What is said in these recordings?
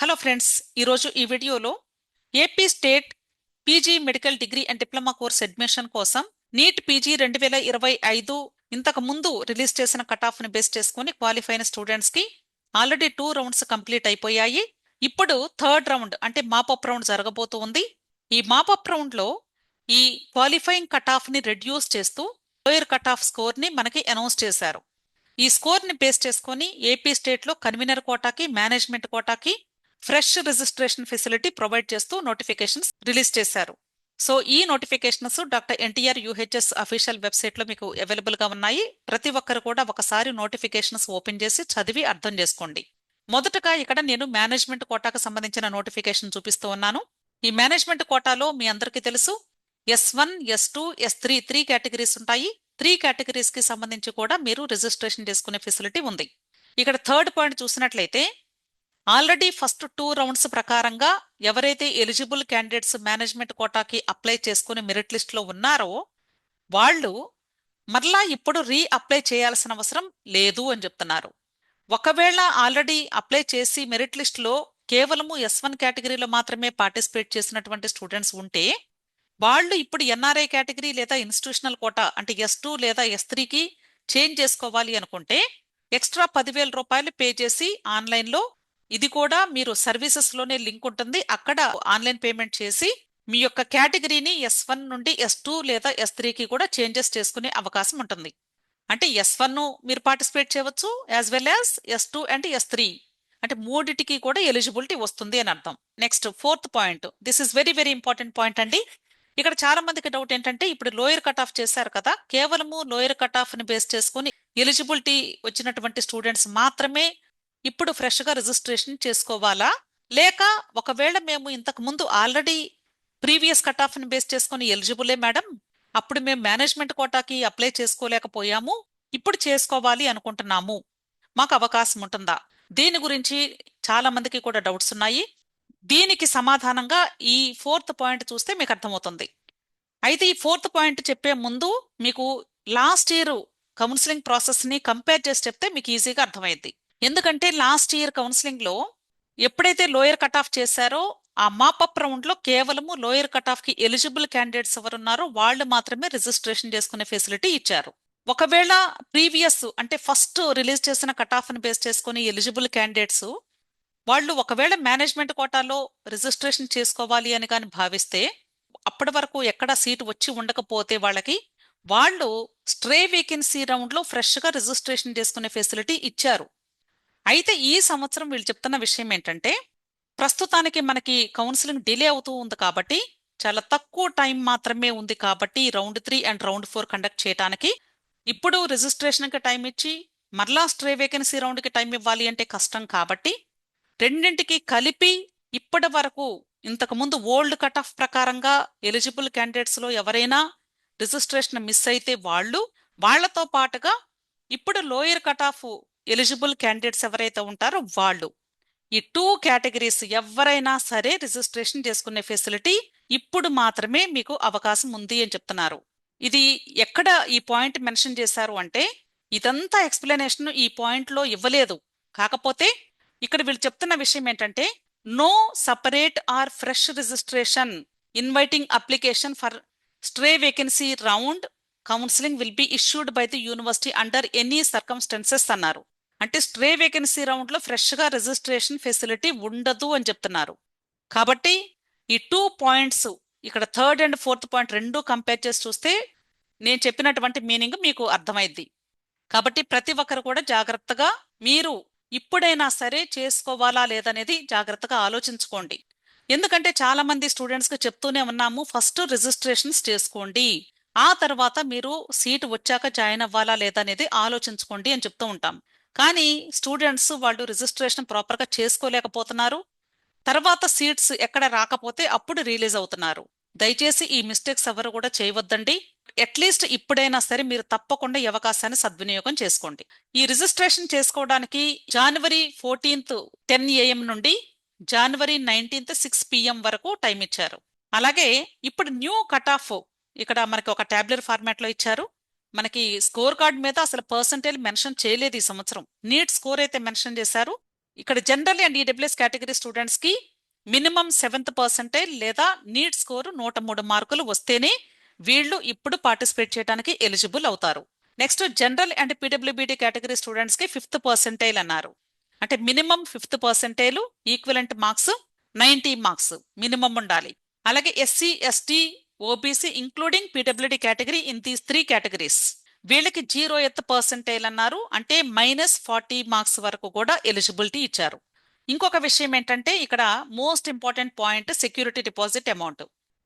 Hello friends, ఈరోజు ఈ వీడియోలో AP state PG medical degree and diploma course admission కోసం నీట్ పీజీ 2025 ఇంతకు ముందు రిలీజ్ చేసిన కట్ ఆఫ్ ని బేస్ చేసుకుని క్వాలిఫై అయిన స్టూడెంట్స్ కి ఆల్రెడీ 2 రౌండ్స్ కంప్లీట్ అయిపోయాయి. ఇప్పుడు థర్డ్ రౌండ్ అంటే మాపప్ రౌండ్ జరగబోతూ ఉంది. ఈ మాపప్ రౌండ్ లో ఈ క్వాలిఫైయింగ్ కట్ ఆఫ్ ని రెడ్యూస్ చేస్తూ లోయర్ కట్ ఆఫ్ స్కోర్ ని మనకి అనౌన్స్ చేశారు. ఈ స్కోర్ ని బేస్ చేసుకుని ఏపీ స్టేట్ లో కన్వీనర్ కోటాకి, మేనేజ్మెంట్ కోటాకి ఫ్రెష్ రిజిస్ట్రేషన్ ఫెసిలిటీ ప్రొవైడ్ చేస్తూ నోటిఫికేషన్స్ రిలీజ్ చేశారు. సో ఈ notifications doctor NTR UHS official website లో మీకు అవైలబుల్ గా ఉన్నాయి. ప్రతి ఒక్కరు కూడా ఒకసారి నోటిఫికేషన్స్ ఓపెన్ చేసి చదివి అర్థం చేసుకోండి. మొదటగా ఇక్కడ నేను మేనేజ్మెంట్ కోటాకు సంబంధించిన నోటిఫికేషన్ చూపిస్తూ ఉన్నాను. ఈ మేనేజ్మెంట్ కోటాలో మీ అందరికీ తెలుసు S1, S2, S3 three categories ఉంటాయి. 3 కేటగిరీస్ కి సంబంధించి కూడా మీరు రిజిస్ట్రేషన్ చేసుకునే ఫెసిలిటీ ఉంది. ఇక్కడ థర్డ్ పాయింట్ చూసినట్లయితే ఆల్రెడీ ఫస్ట్ 2 రౌండ్స్ ప్రకారంగా ఎవరైతే ఎలిజిబుల్ క్యాండిడేట్స్ మేనేజ్మెంట్ కోటాకి అప్లై చేసుకుని మెరిట్ లిస్ట్ లో ఉన్నారో వాళ్ళు మరలా ఇప్పుడు అప్లై చేయాల్సిన అవసరం లేదు అని చెప్తున్నారు. ఒకవేళ ఆల్రెడీ అప్లై చేసి మెరిట్ లిస్ట్ లో కేవలము S1 కేటగిరీలో మాత్రమే పార్టిసిపేట్ చేసినటువంటి స్టూడెంట్స్ ఉంటే వాళ్ళు ఇప్పుడు ఎన్ఆర్ఐ కేటగిరీ లేదా ఇన్స్టిట్యూషనల్ కోటా అంటే S2 లేదా S3కి చేంజ్ చేసుకోవాలి అనుకుంటే ఎక్స్ట్రా 10,000 రూపాయలు పే చేసి ఆన్లైన్లో, ఇది కూడా మీరు సర్వీసెస్ లోనే లింక్ ఉంటుంది, అక్కడ ఆన్లైన్ పేమెంట్ చేసి మీ యొక్క కేటగిరీని S1 నుండి S2 లేదా S3కి కూడా చేంజెస్ చేసుకునే అవకాశం ఉంటుంది. అంటే S1 మీరు పార్టిసిపేట్ చేయవచ్చు, as well as S2 and S3 అంటే మూడిటికి కూడా ఎలిజిబిలిటీ వస్తుంది అని అర్థం. Next fourth point, this is very very important point అండి. ఇక్కడ చాలా మందికి డౌట్ ఏంటంటే ఇప్పుడు లోయర్ కట్ ఆఫ్ చేశారు కదా, కేవలము లోయర్ కట్ ఆఫ్ ని బేస్ చేసుకుని ఎలిజిబిలిటీ వచ్చినటువంటి స్టూడెంట్స్ మాత్రమే ఇప్పుడు ఫ్రెష్ గా రిజిస్ట్రేషన్ చేసుకోవాలా, లేక ఒకవేళ మేము ఇంతకు ముందు ఆల్రెడీ ప్రీవియస్ కట్ ఆఫ్ ని బేస్ చేసుకుని ఎలిజిబులే మేడం, అప్పుడు మేము మేనేజ్మెంట్ కోటాకి అప్లై చేసుకోలేకపోయాము, ఇప్పుడు చేసుకోవాలి అనుకుంటున్నాము, మాకు అవకాశం ఉంటుందా? దీని గురించి చాలా మందికి కూడా డౌట్స్ ఉన్నాయి. దీనికి సమాధానంగా ఈ ఫోర్త్ పాయింట్ చూస్తే మీకు అర్థమవుతుంది. అయితే ఈ ఫోర్త్ పాయింట్ చెప్పే ముందు మీకు లాస్ట్ ఇయర్ కౌన్సిలింగ్ ప్రాసెస్ ని కంపేర్ చేసి చెప్తే మీకు ఈజీగా అర్థమైంది. ఎందుకంటే లాస్ట్ ఇయర్ కౌన్సిలింగ్ లో ఎప్పుడైతే లోయర్ కట్ ఆఫ్ చేశారో ఆ మాపప్ రౌండ్ లో కేవలము లోయర్ కట్ ఆఫ్ కి ఎలిజిబుల్ క్యాండిడేట్స్ ఎవరున్నారో వాళ్ళు మాత్రమే రిజిస్ట్రేషన్ చేసుకునే ఫెసిలిటీ ఇచ్చారు. ఒకవేళ ప్రీవియస్ అంటే ఫస్ట్ రిలీజ్ చేసిన కట్ ఆఫ్ ని బేస్ చేసుకుని ఎలిజిబుల్ క్యాండిడేట్స్ వాళ్ళు ఒకవేళ మేనేజ్మెంట్ కోటాలో రిజిస్ట్రేషన్ చేసుకోవాలి అని కానీ భావిస్తే అప్పటి వరకు ఎక్కడ సీటు వచ్చి ఉండకపోతే వాళ్ళు స్ట్రే వేకెన్సీ రౌండ్ లో ఫ్రెష్ గా రిజిస్ట్రేషన్ చేసుకునే ఫెసిలిటీ ఇచ్చారు. అయితే ఈ సంవత్సరం వీళ్ళు చెప్తున్న విషయం ఏంటంటే ప్రస్తుతానికి మనకి కౌన్సిలింగ్ డిలే అవుతూ ఉంది కాబట్టి చాలా తక్కువ టైం మాత్రమే ఉంది కాబట్టి రౌండ్ 3 అండ్ రౌండ్ 4 కండక్ట్ చేయడానికి ఇప్పుడు రిజిస్ట్రేషన్ కి టైం ఇచ్చి మరలా స్ట్రే వేకెన్సీ రౌండ్ కి టైం ఇవ్వాలి అంటే కష్టం కాబట్టి రెండింటికి కలిపి ఇప్పటి వరకు ఇంతకు ముందు ఓల్డ్ కట్ ఆఫ్ ప్రకారంగా ఎలిజిబుల్ క్యాండిడేట్స్ లో ఎవరైనా రిజిస్ట్రేషన్ మిస్ అయితే వాళ్లతో పాటుగా ఇప్పుడు lower cut off eligible candidates ఎవరైతే ఉంటారో వాళ్ళు ఈ 2 కేటగిరీస్ ఎవరైనా సరే రిజిస్ట్రేషన్ చేసుకునే ఫెసిలిటీ ఇప్పుడు మాత్రమే మీకు అవకాశం ఉంది అని చెప్తున్నారు. ఇది ఎక్కడ ఈ పాయింట్ మెన్షన్ చేశారు అంటే ఇదంతా ఎక్స్ప్లెనేషన్ ఈ పాయింట్ లో ఇవ్వలేదు. కాకపోతే ఇక్కడ వీళ్ళు చెప్తున్న విషయం ఏంటంటే no separate or fresh registration inviting application for stray vacancy round counselling will be issued by the university under any circumstances అన్నారు. అంటే స్ట్రే వేకెన్సీ రౌండ్ లో ఫ్రెష్ గా రిజిస్ట్రేషన్ ఫెసిలిటీ ఉండదు అని చెప్తున్నారు. కాబట్టి ఈ 2 పాయింట్స్ ఇక్కడ థర్డ్ అండ్ ఫోర్త్ పాయింట్ రెండు కంపేర్ చేసి చూస్తే నేను చెప్పినటువంటి మీనింగ్ మీకు అర్థమైద్ది. కాబట్టి ప్రతి ఒక్కరు కూడా జాగ్రత్తగా మీరు ఇప్పుడైనా సరే చేసుకోవాలా లేదనేది జాగ్రత్తగా ఆలోచించుకోండి. ఎందుకంటే చాలా మంది స్టూడెంట్స్ కి చెప్తూనే ఉన్నాము, ఫస్ట్ రిజిస్ట్రేషన్స్ చేసుకోండి, ఆ తర్వాత మీరు సీట్ వచ్చాక జాయిన్ అవ్వాలా లేదనేది ఆలోచించుకోండి అని చెప్తూ ఉంటాం. కానీ స్టూడెంట్స్ వాళ్ళు రిజిస్ట్రేషన్ ప్రాపర్ గా చేసుకోలేకపోతున్నారు, తర్వాత సీట్స్ ఎక్కడ రాకపోతే అప్పుడు రిలీజ్ అవుతున్నారు. దయచేసి ఈ మిస్టేక్స్ ఎవరు కూడా చేయవద్దండి. అట్లీస్ట్ ఇప్పుడైనా సరే మీరు తప్పకుండా ఈ అవకాశాన్ని సద్వినియోగం చేసుకోండి. ఈ రిజిస్ట్రేషన్ చేసుకోవడానికి జనవరి 14th 10 AM నుండి జనవరి 19th 6 PM వరకు టైం ఇచ్చారు. అలాగే ఇప్పుడు న్యూ కట్ ఆఫ్ ఇక్కడ మనకి ఒక టాబ్లెట్ ఫార్మాట్ లో ఇచ్చారు. మనకి స్కోర్ కార్డ్ మీద అసలు పర్సంటేజ్ మెన్షన్ చేయలేదు ఈ సంవత్సరం. నీట్ స్కోర్ అయితే మెన్షన్ చేశారు, ఇక్కడ general and EWS category students కి మినిమం 7th పర్సెంటైల్ లేదా నీట్ స్కోర్ 103 మార్కులు వస్తేనే వీళ్ళు ఇప్పుడు పార్టిసిపేట్ చేయడానికి ఎలిజిబుల్ అవుతారు. Next general and PWBD category students కి 5th పర్సెంటైల్ అన్నారు. అంటే minimum 5th percentile, equivalent marks 90 marks minimum ఉండాలి. అలాగే SC, ST, OBC including PWD category in these 3 categories వీళ్ళకి 0th పర్సెంటైల్ అన్నారు. అంటే -40 మార్క్స్ వరకు కూడా ఎలిజిబిలిటీ ఇచ్చారు. ఇంకొక విషయం ఏంటంటే ఇక్కడ most important point security deposit amount.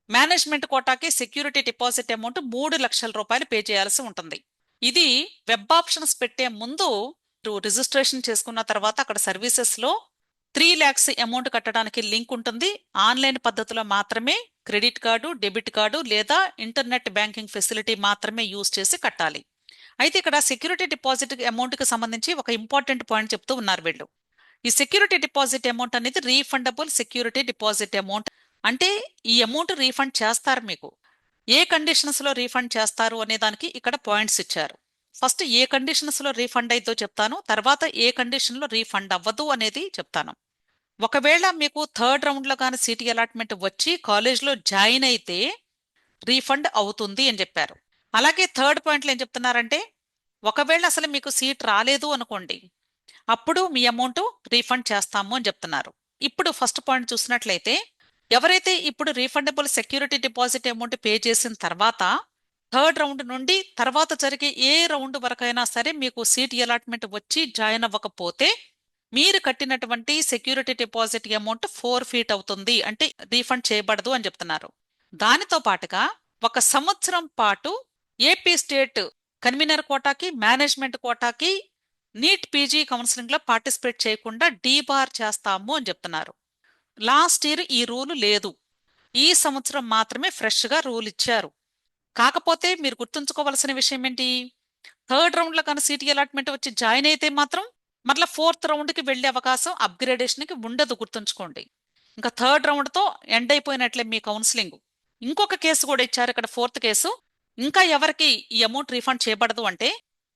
Management కోటాకి సెక్యూరిటీ డిపాజిట్ అమౌంట్ 3 లక్షల రూపాయలు పే చేయాల్సి ఉంటుంది. ఇది వెబ్ ఆప్షన్స్ పెట్టే ముందు రిజిస్ట్రేషన్ చేసుకున్న తర్వాత అక్కడ సర్వీసెస్ లో 3 lakhs అమౌంట్ కట్టడానికి లింక్ ఉంటుంది. ఆన్లైన్ పద్ధతిలో మాత్రమే క్రెడిట్ కార్డు, డెబిట్ కార్డు లేదా ఇంటర్నెట్ బ్యాంకింగ్ ఫెసిలిటీ మాత్రమే యూజ్ చేసి కట్టాలి. అయితే ఇక్కడ సెక్యూరిటీ డిపాజిట్ అమౌంట్ కి సంబంధించి ఒక ఇంపార్టెంట్ పాయింట్ చెప్తూ ఉన్నారు వీళ్ళు. ఈ సెక్యూరిటీ డిపాజిట్ అమౌంట్ అనేది రీఫండబుల్ సెక్యూరిటీ డిపాజిట్ అమౌంట్. అంటే ఈ అమౌంట్ రీఫండ్ చేస్తారు మీకు. ఏ కండిషన్స్ లో రీఫండ్ చేస్తారు అనే దానికి ఇక్కడ పాయింట్స్ ఇచ్చారు. ఫస్ట్ ఏ కండిషన్స్ లో రీఫండ్ అయిద్దో చెప్తాను, తర్వాత ఏ కండిషన్ లో రీఫండ్ అవ్వదు అనేది చెప్తాను. ఒకవేళ మీకు 3rd రౌండ్ లో కానీ సీటీ అలాట్మెంట్ వచ్చి కాలేజ్లో జాయిన్ అయితే రీఫండ్ అవుతుంది అని చెప్పారు. అలాగే 3rd పాయింట్లో ఏం చెప్తున్నారంటే ఒకవేళ అసలు మీకు సీట్ రాలేదు అనుకోండి, అప్పుడు మీ అమౌంట్ రీఫండ్ చేస్తాము అని చెప్తున్నారు. ఇప్పుడు ఫస్ట్ పాయింట్ చూసినట్లయితే ఎవరైతే ఇప్పుడు refundable security deposit amount pay చేసిన తర్వాత 3rd రౌండ్ నుండి తర్వాత జరిగే ఏ రౌండ్ వరకైనా సరే మీకు సీట్ అలాట్మెంట్ వచ్చి జాయిన్ అవ్వకపోతే మీరు కట్టినటువంటి సెక్యూరిటీ డిపాజిట్ అమౌంట్ 4 feet అవుతుంది. అంటే రీఫండ్ చేయబడదు అని చెప్తున్నారు. దానితో పాటుగా 1 సంవత్సరం పాటు ఏపీ స్టేట్ కన్వీనర్ కోటాకి, మేనేజ్మెంట్ కోటాకి నీట్ పీజీ కౌన్సిలింగ్ లో పార్టిసిపేట్ చేయకుండా డీబార్ చేస్తాము అని చెప్తున్నారు. లాస్ట్ ఇయర్ ఈ రూల్ లేదు, ఈ సంవత్సరం మాత్రమే ఫ్రెష్ గా రూల్ ఇచ్చారు. కాకపోతే మీరు గుర్తుంచుకోవాల్సిన విషయం ఏంటి, 3rd రౌండ్ లో కానీ సీటీ అలాట్మెంట్ వచ్చి జాయిన్ అయితే మాత్రం మరలా 4th రౌండ్ కి వెళ్లే అవకాశం అప్గ్రేడేషన్ కి ఉండదు, గుర్తుంచుకోండి. ఇంకా 3rd రౌండ్ తో ఎండ్ అయిపోయినట్లే మీ కౌన్సిలింగ్. ఇంకొక కేసు కూడా ఇచ్చారు ఇక్కడ, 4th కేసు. ఇంకా ఎవరికి ఈ అమౌంట్ రీఫండ్ చేయబడదు అంటే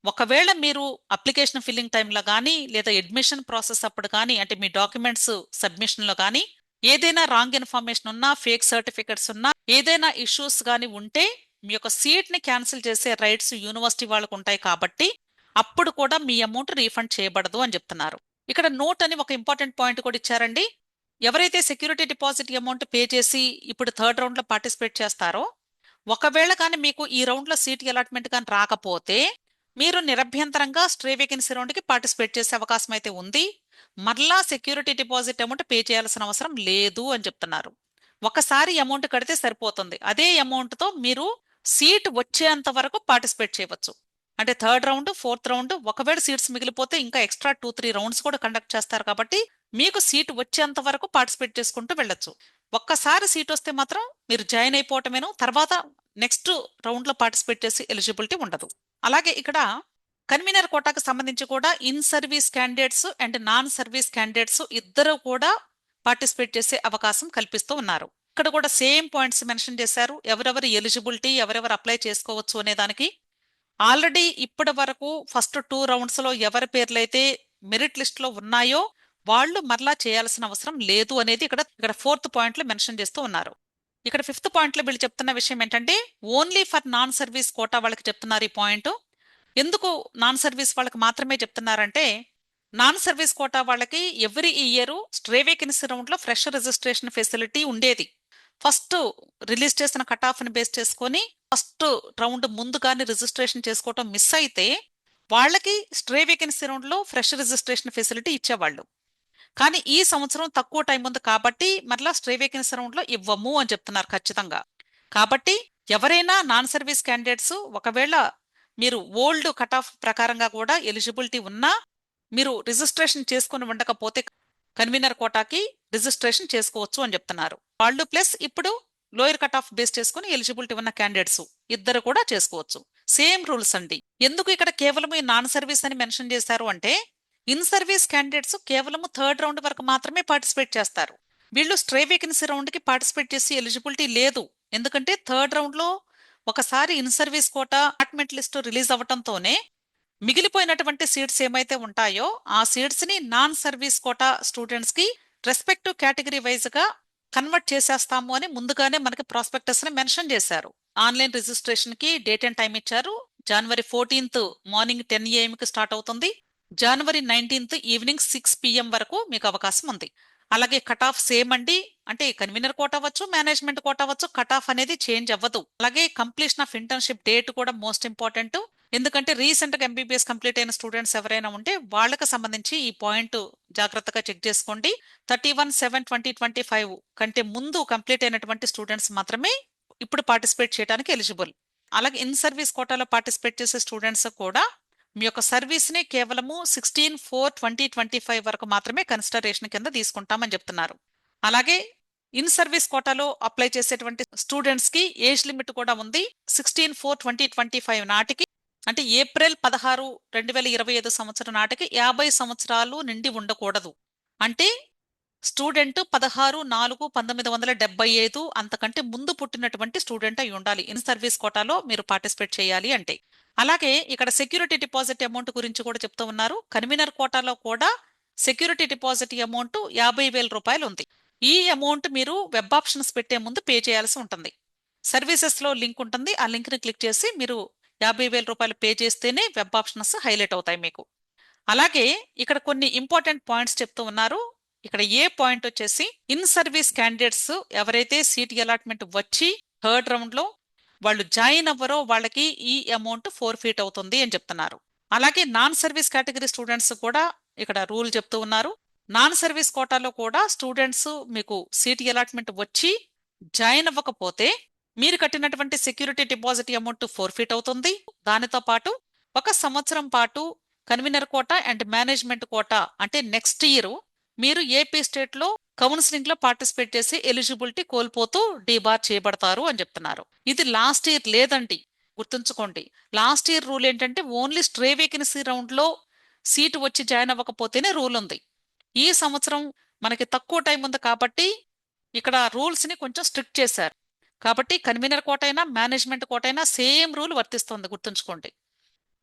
ఒకవేళ మీరు అప్లికేషన్ ఫిల్లింగ్ టైంలో కానీ లేదా అడ్మిషన్ ప్రాసెస్ అప్పుడు కానీ అంటే మీ డాక్యుమెంట్స్ సబ్మిషన్ లో కానీ ఏదైనా రాంగ్ ఇన్ఫర్మేషన్ ఉన్నా, ఫేక్ సర్టిఫికెట్స్ ఉన్నా, ఏదైనా ఇష్యూస్ కానీ ఉంటే మీ యొక్క సీట్ ని క్యాన్సిల్ చేసే రైట్స్ యూనివర్సిటీ వాళ్ళకు ఉంటాయి. కాబట్టి అప్పుడు కూడా మీ అమౌంట్ రీఫండ్ చేయబడదు అని చెప్తున్నారు. ఇక్కడ నోట్ అని ఒక ఇంపార్టెంట్ పాయింట్ కూడా ఇచ్చారండి. ఎవరైతే సెక్యూరిటీ డిపాజిట్ అమౌంట్ పే చేసి ఇప్పుడు 3rd రౌండ్ లో పార్టిసిపేట్ చేస్తారో ఒకవేళ కానీ మీకు ఈ రౌండ్ లో సీట్ అలాట్మెంట్ కానీ రాకపోతే మీరు నిరభ్యంతరంగా స్ట్రే వేకెన్సీ రౌండ్ కి పార్టిసిపేట్ చేసే అవకాశం అయితే ఉంది. మరలా సెక్యూరిటీ డిపాజిట్ అమౌంట్ పే చేయాల్సిన అవసరం లేదు అని చెప్తున్నారు. ఒకసారి అమౌంట్ కడితే సరిపోతుంది. అదే అమౌంట్ తో మీరు సీట్ వచ్చేంత వరకు పార్టిసిపేట్ చేయవచ్చు. అంటే 3rd రౌండ్, 4th రౌండ్, ఒకవేళ సీట్స్ మిగిలిపోతే ఇంకా ఎక్స్ట్రా 2-3 రౌండ్స్ కూడా కండక్ట్ చేస్తారు. కాబట్టి మీకు సీట్ వచ్చేంత వరకు పార్టిసిపేట్ చేసుకుంటూ వెళ్ళొచ్చు. ఒక్కసారి సీట్ వస్తే మాత్రం మీరు జాయిన్ అయిపోవటమేను, తర్వాత నెక్స్ట్ రౌండ్ లో పార్టిసిపేట్ చేసి ఎలిజిబిలిటీ ఉండదు. అలాగే ఇక్కడ కన్వీనర్ కోటాకు సంబంధించి కూడా in service candidates and non service candidates ఇద్దరు కూడా పార్టిసిపేట్ చేసే అవకాశం కల్పిస్తూ ఉన్నారు. ఇక్కడ కూడా సేమ్ పాయింట్స్ మెన్షన్ చేశారు. ఎవరెవరు ఎలిజిబిలిటీ, ఎవరెవరు అప్లై చేసుకోవచ్చు అనే దానికి ఆల్రెడీ ఇప్పటి వరకు ఫస్ట్ 2 రౌండ్స్ లో ఎవరి పేర్లైతే మెరిట్ లిస్ట్ లో ఉన్నాయో వాళ్ళు మరలా చేయాల్సిన అవసరం లేదు అనేది ఇక్కడ 4th పాయింట్ లో మెన్షన్ చేస్తూ ఉన్నారు. ఇక్కడ 5th పాయింట్ లో వీళ్ళు చెప్తున్న విషయం ఏంటంటే only for non service quota వాళ్ళకి చెప్తున్నారు ఈ పాయింట్. ఎందుకు నాన్ సర్వీస్ వాళ్ళకి మాత్రమే చెప్తున్నారంటే నాన్ సర్వీస్ కోటా వాళ్ళకి every year stray vacancy round లో ఫ్రెష్ రిజిస్ట్రేషన్ ఫెసిలిటీ ఉండేది. ఫస్ట్ రిలీజ్ చేసిన కట్ ఆఫ్ ని బేస్ చేసుకొని ఫస్ట్ రౌండ్ ముందుగానే రిజిస్ట్రేషన్ చేసుకోవటం మిస్ అయితే వాళ్ళకి స్ట్రే వేకెన్సీ రౌండ్ లో ఫ్రెష్ రిజిస్ట్రేషన్ ఫెసిలిటీ ఇచ్చేవాళ్ళు. కానీ ఈ సంవత్సరం తక్కువ టైం ఉంది కాబట్టి మరలా స్ట్రే వేకెన్సీ రౌండ్ లో ఇవ్వము అని చెప్తున్నారు ఖచ్చితంగా. కాబట్టి ఎవరైనా నాన్ సర్వీస్ క్యాండిడేట్స్ ఒకవేళ మీరు ఓల్డ్ కట్ ఆఫ్ ప్రకారంగా కూడా ఎలిజిబిలిటీ ఉన్నా మీరు రిజిస్ట్రేషన్ చేసుకుని ఉండకపోతే కన్వీనర్ కోటాకి రిజిస్ట్రేషన్ చేసుకోవచ్చు అని చెప్తున్నారు. వాళ్ళు ప్లస్ ఇప్పుడు లోయర్ కట్ ఆఫ్ బేస్ చేసుకుని ఎలిజిబిలిటీ ఉన్న క్యాండిడేట్స్ ఇద్దరు కూడా చేసుకోవచ్చు. సేమ్ రూల్స్ అండి. ఎందుకు ఇక్కడ కేవలం ఈ నాన్ సర్వీస్ అని మెన్షన్ చేశారు అంటే ఇన్ సర్వీస్ క్యాండిడేట్స్ కేవలం 3rd రౌండ్ వరకు మాత్రమే పార్టిసిపేట్ చేస్తారు. వీళ్ళు స్ట్రే వేకెన్సీ రౌండ్ కి పార్టిసిపేట్ చేసి ఎలిజిబిలిటీ లేదు. ఎందుకంటే 3rd రౌండ్ లో ఒకసారి in service quota allotment list release అవ్వటంతోనే మిగిలిపోయినటువంటి సీట్స్ ఏమైతే ఉంటాయో ఆ సీట్స్ ని నాన్ సర్వీస్ కోటా స్టూడెంట్స్ కి రెస్పెక్టివ్ కేటగిరీ వైజ్ గా కన్వర్ట్ చేసేస్తాము అని ముందుగానే మనకి ప్రాస్పెక్టస్ ని మెన్షన్ చేశారు. ఆన్లైన్ రిజిస్ట్రేషన్ కి డేట్ అండ్ టైం ఇచ్చారు. జనవరి 14th మార్నింగ్ 10 AM కి స్టార్ట్ అవుతుంది. జనవరి 19th ఈవినింగ్ 6 PM వరకు మీకు అవకాశం ఉంది. అలాగే కట్ ఆఫ్ సేమ్ అండి. అంటే కన్వీనర్ కోట అవ్వచ్చు, మేనేజ్మెంట్ కోట అవ్వచ్చు, కట్ ఆఫ్ అనేది చేంజ్ అవ్వదు. అలాగే కంప్లీషన్ ఆఫ్ ఇంటర్న్షిప్ డేట్ కూడా మోస్ట్ ఇంపార్టెంట్. ఎందుకంటే రీసెంట్ గా ఎంబీబీఎస్ కంప్లీట్ అయిన స్టూడెంట్స్ ఎవరైనా ఉంటే వాళ్ళకి సంబంధించి ఈ పాయింట్ జాగ్రత్తగా చెక్ చేసుకోండి. 31/7/2025 కంటే ముందు కంప్లీట్ అయినటువంటి స్టూడెంట్స్ మాత్రమే ఇప్పుడు పార్టిసిపేట్ చేయడానికి ఎలిజిబుల్. అలాగే ఇన్ సర్వీస్ కోటాలో పార్టిసిపేట్ చేసే స్టూడెంట్స్ కూడా మీ యొక్క సర్వీస్ ని కేవలము 16/4/2025 వరకు మాత్రమే కన్సిడరేషన్ కింద తీసుకుంటామని చెప్తున్నారు. అలాగే ఇన్ సర్వీస్ కోటాలో అప్లై చేసేటువంటి స్టూడెంట్స్ కి ఏజ్ లిమిట్ కూడా ఉంది. 16/4/2025 నాటికి, అంటే ఏప్రిల్ 16, 2025 సంవత్సరం నాటికి 50 సంవత్సరాలు నిండి ఉండకూడదు. అంటే స్టూడెంట్ 16/4/1975 అంతకంటే ముందు పుట్టినటువంటి స్టూడెంట్ అయి ఉండాలి ఇన్ సర్వీస్ కోటాలో మీరు పార్టిసిపేట్ చేయాలి అంటే. అలాగే ఇక్కడ సెక్యూరిటీ డిపాజిట్ అమౌంట్ గురించి కూడా చెప్తూ ఉన్నారు. కన్వీనర్ కోటాలో కూడా సెక్యూరిటీ డిపాజిట్ అమౌంట్ 50,000 రూపాయలు ఉంది. ఈ అమౌంట్ మీరు వెబ్ ఆప్షన్స్ పెట్టే ముందు పే చేయాల్సి ఉంటుంది. సర్వీసెస్ లో లింక్ ఉంటుంది. ఆ లింక్ ని క్లిక్ చేసి మీరు 50,000 రూపాయలు పే చేస్తేనే వెబ్ ఆప్షన్స్ హైలైట్ అవుతాయి మీకు. అలాగే ఇక్కడ కొన్ని ఇంపార్టెంట్ పాయింట్స్ చెప్తూ ఉన్నారు. ఇక్కడ ఏ పాయింట్ వచ్చేసి ఇన్ సర్వీస్ క్యాండిడేట్స్ ఎవరైతే సీట్ అలాట్మెంట్ వచ్చి థర్డ్ రౌండ్ లో వాళ్ళు జాయిన్ అవ్వరో వాళ్ళకి ఈ అమౌంట్ ఫోర్ఫీట్ అవుతుంది అని చెప్తున్నారు. అలాగే నాన్ సర్వీస్ కేటగిరీ స్టూడెంట్స్ కూడా ఇక్కడ రూల్ చెప్తూ ఉన్నారు. నాన్ సర్వీస్ కోటాలో కూడా స్టూడెంట్స్ మీకు సీట్ అలాట్మెంట్ వచ్చి జాయిన్ అవ్వకపోతే మీరు కట్టినటువంటి సెక్యూరిటీ డిపాజిట్ అమౌంట్ ఫోర్ఫీట్ అవుతుంది. దానితో పాటు 1 సంవత్సరం పాటు convener quota and management quota అంటే నెక్స్ట్ ఇయర్ మీరు ఏపీ స్టేట్ లో కౌన్సిలింగ్ లో పార్టిసిపేట్ చేసి ఎలిజిబిలిటీ కోల్పోతూ డీబార్ చేయబడతారు అని చెప్తున్నారు. ఇది లాస్ట్ ఇయర్ లేదండి, గుర్తుంచుకోండి. లాస్ట్ ఇయర్ రూల్ ఏంటంటే ఓన్లీ స్ట్రే వేకెన్సీ రౌండ్ లో సీటు వచ్చి జాయిన్ అవ్వకపోతేనే రూల్ ఉంది. ఈ సంవత్సరం మనకి తక్కువ టైం ఉంది కాబట్టి ఇక్కడ రూల్స్ ని కొంచెం స్ట్రిక్ట్ చేశారు. కాబట్టి కన్వీనర్ కోట అయినా మేనేజ్మెంట్ కోట అయినా సేమ్ రూల్ వర్తిస్తుంది, గుర్తుంచుకోండి.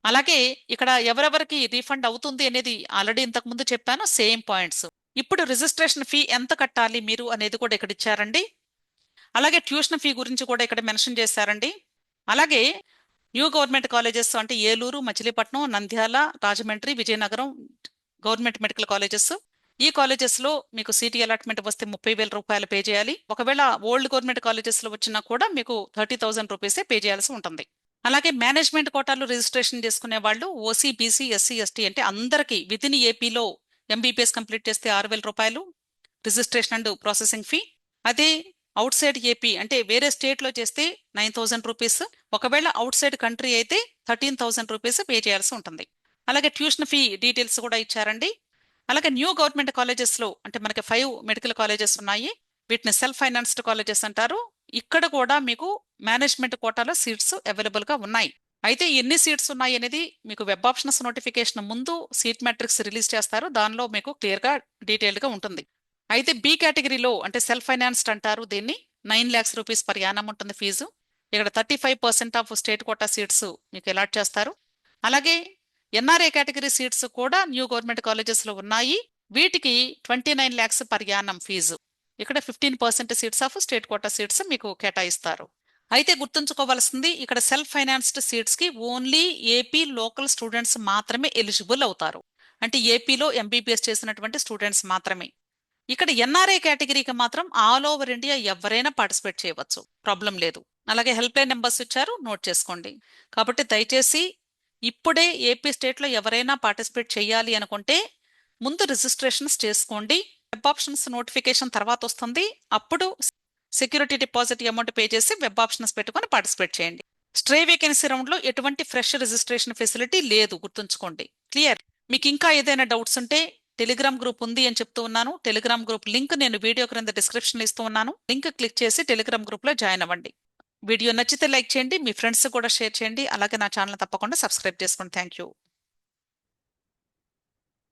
అలాగే ఇక్కడ ఎవరెవరికి రీఫండ్ అవుతుంది అనేది ఆల్రెడీ ఇంతకు ముందు చెప్పాను, సేమ్ పాయింట్స్. ఇప్పుడు రిజిస్ట్రేషన్ ఫీ ఎంత కట్టాలి మీరు అనేది కూడా ఇక్కడ ఇచ్చారండి. అలాగే ట్యూషన్ ఫీ గురించి కూడా ఇక్కడ మెన్షన్ చేశారండి. అలాగే న్యూ గవర్నమెంట్ కాలేజెస్ అంటే Eluru, Machilipatnam, Nandyal, Rajahmundry, Vizianagaram government medical colleges. ఈ కాలేజెస్ లో మీకు సీటీ అలాట్మెంట్ వస్తే 30,000 రూపాయలు పే చేయాలి. ఒకవేళ ఓల్డ్ గవర్నమెంట్ కాలేజెస్ లో వచ్చినా కూడా మీకు 30,000 రూపీసే పే చేయాల్సి ఉంటుంది. అలాగే మేనేజ్మెంట్ కోటాలో రిజిస్ట్రేషన్ చేసుకునే వాళ్ళు ఓసీ, బీసీ, ఎస్సీ, ఎస్టీ అంటే అందరికీ విత్ ఇన్ ఏపీలో ఎంబీబీఎస్ కంప్లీట్ చేస్తే 6,000 రూపాయలు రిజిస్ట్రేషన్ అండ్ ప్రాసెసింగ్ ఫీ. అదే అవుట్ సైడ్ ఏపీ అంటే వేరే స్టేట్ లో చేస్తే 9,000 రూపీస్. ఒకవేళ అవుట్ సైడ్ కంట్రీ అయితే 13,000 రూపీస్ పే చేయాల్సి ఉంటుంది. అలాగే ట్యూషన్ ఫీ డీటెయిల్స్ కూడా ఇచ్చారండి. అలాగే న్యూ గవర్నమెంట్ కాలేజెస్ లో అంటే మనకి 5 మెడికల్ కాలేజెస్ ఉన్నాయి. వీటిని సెల్ఫ్ ఫైనాన్స్డ్ కాలేజెస్ అంటారు. ఇక్కడ కూడా మీకు మేనేజ్మెంట్ కోటాలో సీట్స్ అవైలబుల్ గా ఉన్నాయి. అయితే ఎన్ని సీట్స్ ఉన్నాయి అనేది మీకు వెబ్ ఆప్షన్స్ నోటిఫికేషన్ ముందు సీట్ మ్యాట్రిక్స్ రిలీజ్ చేస్తారు. దానిలో మీకు క్లియర్ గా డీటెయిల్డ్ గా ఉంటుంది. అయితే బి కేటగిరీలో అంటే సెల్ఫ్ ఫైనాన్స్డ్ అంటారు దీన్ని. 9 lakhs రూపీస్ పర్ యానం ఉంటుంది ఫీజు. ఇక్కడ 35% ఆఫ్ స్టేట్ కోటా సీట్స్ మీకు అలాట్ చేస్తారు. అలాగే ఎన్ఆర్ఏ కేటగిరీ సీట్స్ కూడా న్యూ గవర్నమెంట్ కాలేజెస్ లో ఉన్నాయి. వీటికి 29 lakhs పర్ యానం ఫీజు. ఇక్కడ 15% seats of state quota seats మీకు కేటాయిస్తారు. అయితే గుర్తుంచుకోవాల్సింది ఇక్కడ సెల్ఫ్ ఫైనాన్స్డ్ సీట్స్ కి ఓన్లీ ఏపీ లోకల్ స్టూడెంట్స్ మాత్రమే ఎలిజిబుల్ అవుతారు. అంటే ఏపీలో ఎంబీబీఎస్ చేసినటువంటి స్టూడెంట్స్ మాత్రమే. ఇక్కడ ఎన్ఆర్ఐ కేటగిరీకి మాత్రం ఆల్ ఓవర్ ఇండియా ఎవరైనా పార్టిసిపేట్ చేయవచ్చు, ప్రాబ్లం లేదు. అలాగే హెల్ప్ లైన్ నెంబర్స్ ఇచ్చారు, నోట్ చేసుకోండి. కాబట్టి దయచేసి ఇప్పుడే ఏపీ స్టేట్ లో ఎవరైనా పార్టిసిపేట్ చేయాలి అనుకుంటే ముందు రిజిస్ట్రేషన్స్ చేసుకోండి. వెబ్ ఆప్షన్స్ నోటిఫికేషన్ తర్వాత వస్తుంది. అప్పుడు సెక్యూరిటీ డిపాజిట్ అమౌంట్ పే చేసి వెబ్ ఆప్షన్స్ పెట్టుకొని పార్టిసిపేట్ చేయండి. స్ట్రే వేకెన్సీ రౌండ్ లో ఎటువంటి ఫ్రెష్ రిజిస్ట్రేషన్ ఫెసిలిటీ లేదు, గుర్తుంచుకోండి. క్లియర్? మీకు ఇంకా ఏదైనా డౌట్స్ ఉంటే టెలిగ్రామ్ గ్రూప్ ఉంది అని చెప్తూ ఉన్నాను. టెలిగ్రామ్ గ్రూప్ లింక్ నేను వీడియో క్రింద డిస్క్రిప్షన్ ఇస్తూ ఉన్నాను. లింక్ క్లిక్ చేసి టెలిగ్రామ్ గ్రూప్ లో జాయిన్ అవ్వండి. వీడియో నచ్చితే లైక్ చేయండి, మీ ఫ్రెండ్స్ కూడా షేర్ చేయండి. అలాగే నా ఛానల్ తప్పకుండా సబ్స్క్రైబ్ చేసుకోండి. Thank you.